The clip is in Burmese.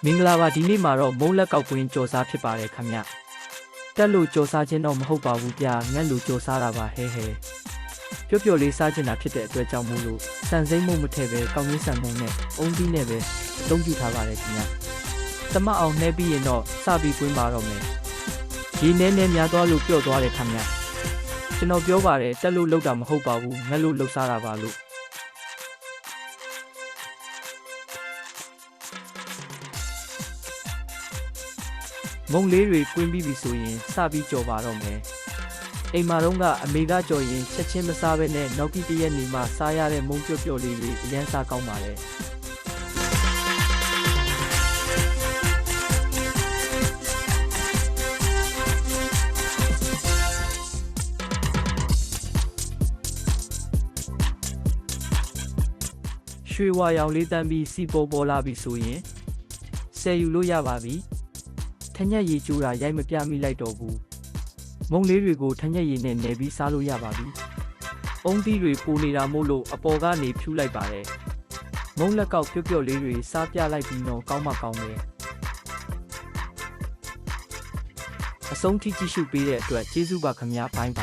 မင်္ဂလာပါဒီနေ့မှာတော့မုံလက်ကောက်ကွင်းကြော်စားဖြစ်ပါတယ်ခင်ဗျတက်လို့ကြော်စားခြင်းတော့မဟုတ်ပါဘူးဗျာငက်လို့ကြော်စားတာပါဟဲပျော့ပျော်လေးစားချင်တာဖြစ်တဲ့အတွက်ကြောင့်မို့လို့စံစိမ့်မှုမထည့်ပဲကောင်းကြီးဆန်မုံနဲ့အုံးသီးနဲ့ပဲအသုံးပြုထားပါတယ်ခင်ဗျသမအောင်နှဲပြီးရင်တော့စပြီးကွင်းပါတော့မယ်ရေနည်းနည်းများသွားလို့ပျော့သွားတယ်ခင်ဗျကျွန်တော်ပြောပါတယ်တက်လို့လောက်တာမဟုတ်ပါဘူးငက်လို့လှုပ်စားတာပါလို့မုံလေးတွေကွင်းပြီးပြီဆိုရင်စပြီးကြော်ပါတော့မယ်အိမ်မှာတော့ကအမေကကြော်ရင်ချက်ချင်းမစားဘဲနဲ့နောက်ပြီးတရက်နေမှစားရတဲ့မုံပျော့ပျော့လေးတွေအရင်စားကောင်းပါလေရွှေဝါရောင်လေးတန်းပြီးစီပေါ်လာပြီဆိုရင်ဆယ်ယူလို့ရပါပြီထညက်ရည်ကျိုးတာရိုက်မပြမိလိုက်တော့ဘူးမုံလေးတွေကိုထညက်ရည်နဲ့နယ်ပြီးစားလို့ရပါပြီအုံးသီးတွေပိုနေတာမို့လို့အပေါ်ကနေဖြူလိုက်ပါတယ်မုံလက်ကောက်ပျော့ပျော့လေးတွေစားပြလိုက်ပြီးတော့ကောင်းမှကောင်းတယ်အဆုံးထိကြည့်ရှုပေးတဲ့အတွက်ကျေးဇူးပါခင်ဗျာဘိုင်း